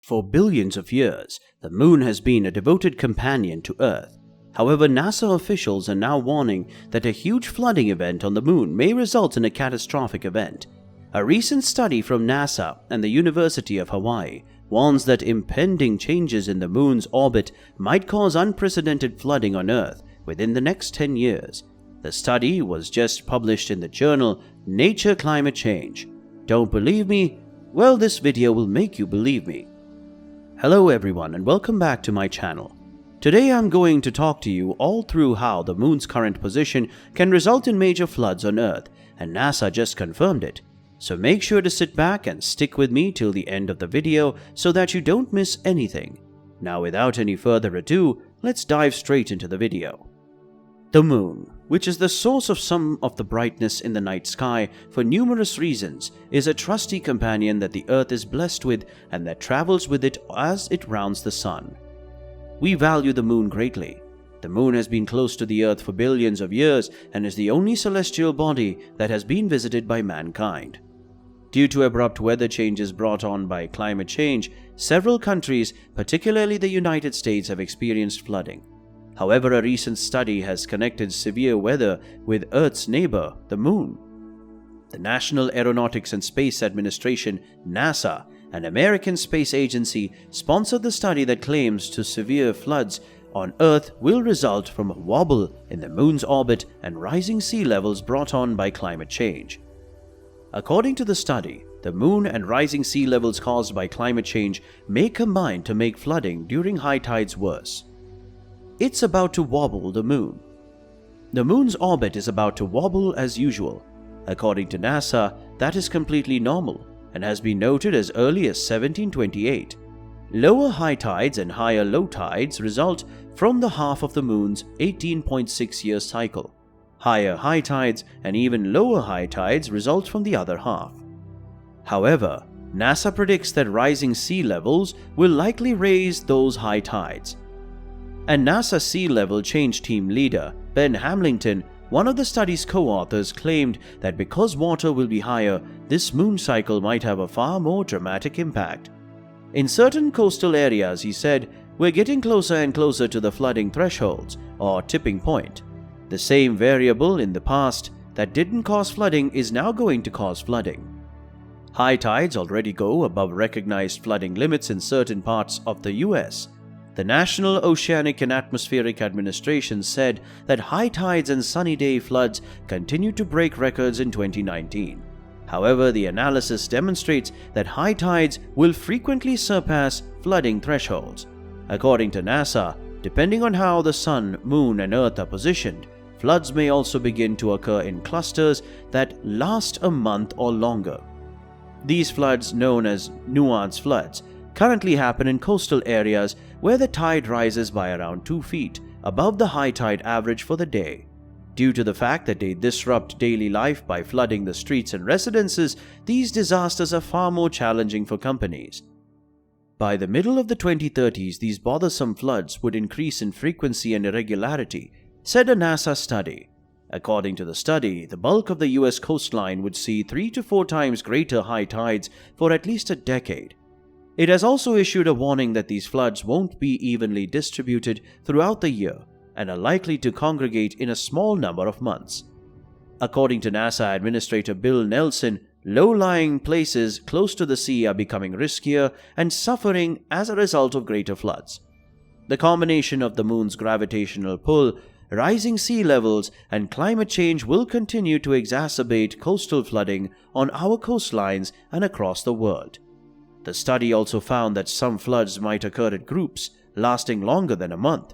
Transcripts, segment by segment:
For billions of years, the moon has been a devoted companion to Earth. However, NASA officials are now warning that a huge flooding event on the moon may result in a catastrophic event. A recent study from NASA and the University of Hawaii warns that impending changes in the moon's orbit might cause unprecedented flooding on Earth within the next 10 years. The study was just published in the journal Nature Climate Change. Don't believe me? Well, this video will make you believe me. Hello everyone and welcome back to my channel. Today I'm going to talk to you all through how the moon's current position can result in major floods on Earth, and NASA just confirmed it. So make sure to sit back and stick with me till the end of the video so that you don't miss anything. Now without any further ado, let's dive straight into the video. The moon, which is the source of some of the brightness in the night sky for numerous reasons, is a trusty companion that the Earth is blessed with and that travels with it as it rounds the sun. We value the moon greatly. The moon has been close to the Earth for billions of years and is the only celestial body that has been visited by mankind. Due to abrupt weather changes brought on by climate change, several countries, particularly the United States, have experienced flooding. However, a recent study has connected severe weather with Earth's neighbor, the moon. The National Aeronautics and Space Administration, NASA, an American space agency, sponsored the study that claims to severe floods on Earth will result from a wobble in the moon's orbit and rising sea levels brought on by climate change. According to the study, the moon and rising sea levels caused by climate change may combine to make flooding during high tides worse. It's about to wobble the moon. The moon's orbit is about to wobble as usual. According to NASA, that is completely normal and has been noted as early as 1728. Lower high tides and higher low tides result from the half of the moon's 18.6-year cycle. Higher high tides and even lower high tides result from the other half. However, NASA predicts that rising sea levels will likely raise those high tides. And NASA Sea Level Change Team leader, Ben Hamilton, one of the study's co-authors, claimed that because water will be higher, this moon cycle might have a far more dramatic impact. In certain coastal areas, he said, we're getting closer and closer to the flooding thresholds, or tipping point. The same variable in the past that didn't cause flooding is now going to cause flooding. High tides already go above recognized flooding limits in certain parts of the US. The National Oceanic and Atmospheric Administration said that high tides and sunny day floods continued to break records in 2019. However, the analysis demonstrates that high tides will frequently surpass flooding thresholds. According to NASA, depending on how the sun, moon, and Earth are positioned, floods may also begin to occur in clusters that last a month or longer. These floods, known as nuance floods, currently happen in coastal areas where the tide rises by around 2 feet above the high tide average for the day. Due to the fact that they disrupt daily life by flooding the streets and residences, these disasters are far more challenging for companies. By the middle of the 2030s, these bothersome floods would increase in frequency and irregularity, said a NASA study. According to the study, the bulk of the US coastline would see 3 to 4 times greater high tides for at least a decade. It has also issued a warning that these floods won't be evenly distributed throughout the year and are likely to congregate in a small number of months. According to NASA Administrator Bill Nelson, low-lying places close to the sea are becoming riskier and suffering as a result of greater floods. The combination of the moon's gravitational pull, rising sea levels, and climate change will continue to exacerbate coastal flooding on our coastlines and across the world. The study also found that some floods might occur in groups, lasting longer than a month.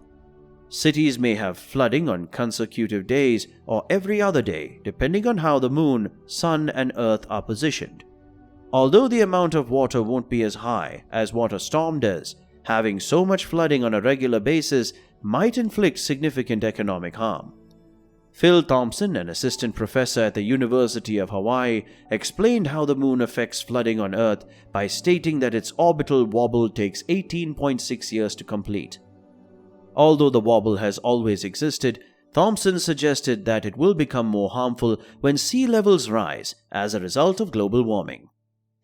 Cities may have flooding on consecutive days or every other day, depending on how the moon, sun, and Earth are positioned. Although the amount of water won't be as high as what a storm does, having so much flooding on a regular basis might inflict significant economic harm. Phil Thompson, an assistant professor at the University of Hawaii, explained how the moon affects flooding on Earth by stating that its orbital wobble takes 18.6 years to complete. Although the wobble has always existed, Thompson suggested that it will become more harmful when sea levels rise as a result of global warming.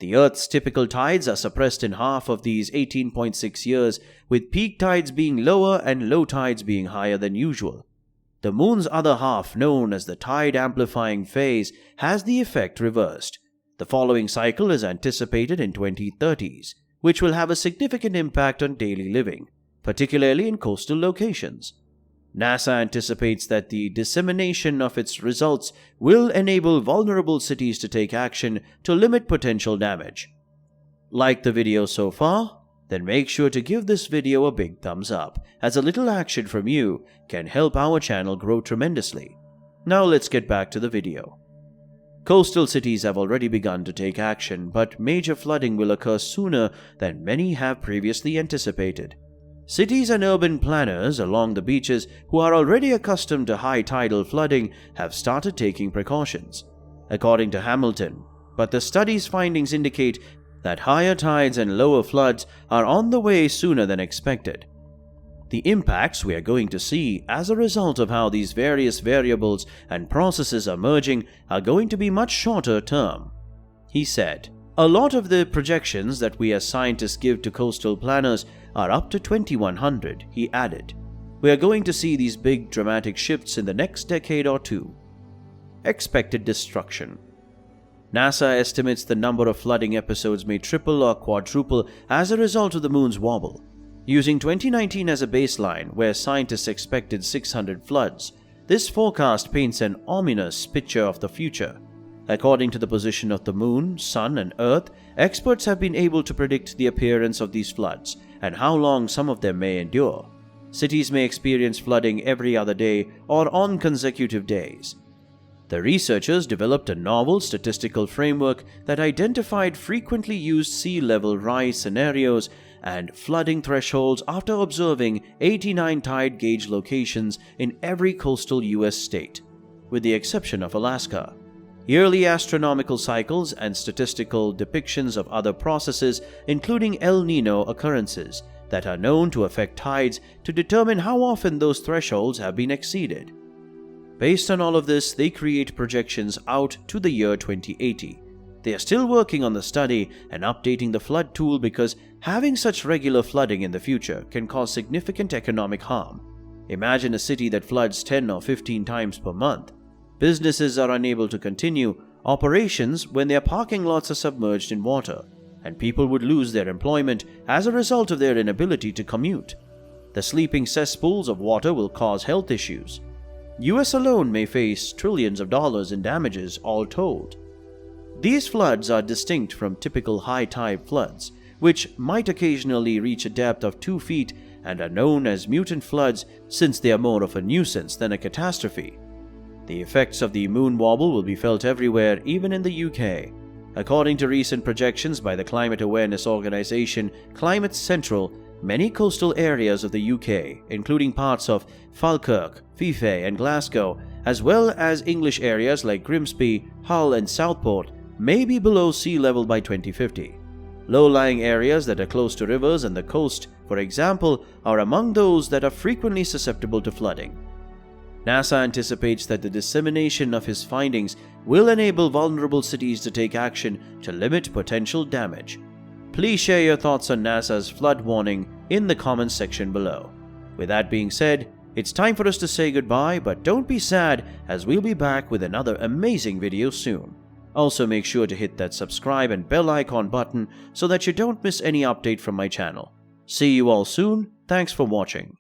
The Earth's typical tides are suppressed in half of these 18.6 years, with peak tides being lower and low tides being higher than usual. The Moon's other half, known as the tide amplifying phase, has the effect reversed. The following cycle is anticipated in 2030s, which will have a significant impact on daily living, particularly in coastal locations. NASA anticipates that the dissemination of its results will enable vulnerable cities to take action to limit potential damage. Like the video so far? Then make sure to give this video a big thumbs up, as a little action from you can help our channel grow tremendously. Now let's get back to the video. Coastal cities have already begun to take action, but major flooding will occur sooner than many have previously anticipated. Cities and urban planners along the beaches who are already accustomed to high tidal flooding have started taking precautions, according to Hamilton, but the study's findings indicate that higher tides and lower floods are on the way sooner than expected. The impacts we are going to see as a result of how these various variables and processes are merging are going to be much shorter term. He said, "A lot of the projections that we as scientists give to coastal planners are up to 2100, he added. We are going to see these big dramatic shifts in the next decade or two. Expected destruction. NASA estimates the number of flooding episodes may triple or quadruple as a result of the Moon's wobble. Using 2019 as a baseline, where scientists expected 600 floods, this forecast paints an ominous picture of the future. According to the position of the Moon, Sun, and Earth, experts have been able to predict the appearance of these floods and how long some of them may endure. Cities may experience flooding every other day or on consecutive days. The researchers developed a novel statistical framework that identified frequently used sea level rise scenarios and flooding thresholds after observing 89 tide gauge locations in every coastal U.S. state, with the exception of Alaska. Yearly astronomical cycles and statistical depictions of other processes, including El Nino occurrences, that are known to affect tides to determine how often those thresholds have been exceeded. Based on all of this, they create projections out to the year 2080. They are still working on the study and updating the flood tool because having such regular flooding in the future can cause significant economic harm. Imagine a city that floods 10 or 15 times per month. Businesses are unable to continue operations when their parking lots are submerged in water, and people would lose their employment as a result of their inability to commute. The sleeping cesspools of water will cause health issues. US alone may face trillions of dollars in damages, all told. These floods are distinct from typical high-tide floods, which might occasionally reach a depth of 2 feet and are known as mutant floods since they are more of a nuisance than a catastrophe. The effects of the moon wobble will be felt everywhere, even in the UK. According to recent projections by the climate awareness organization Climate Central, many coastal areas of the UK, including parts of Falkirk, Fife and Glasgow, as well as English areas like Grimsby, Hull and Southport, may be below sea level by 2050. Low-lying areas that are close to rivers and the coast, for example, are among those that are frequently susceptible to flooding. NASA anticipates that the dissemination of his findings will enable vulnerable cities to take action to limit potential damage. Please share your thoughts on NASA's flood warning in the comments section below. With that being said, it's time for us to say goodbye, but don't be sad as we'll be back with another amazing video soon. Also make sure to hit that subscribe and bell icon button so that you don't miss any update from my channel. See you all soon. Thanks for watching.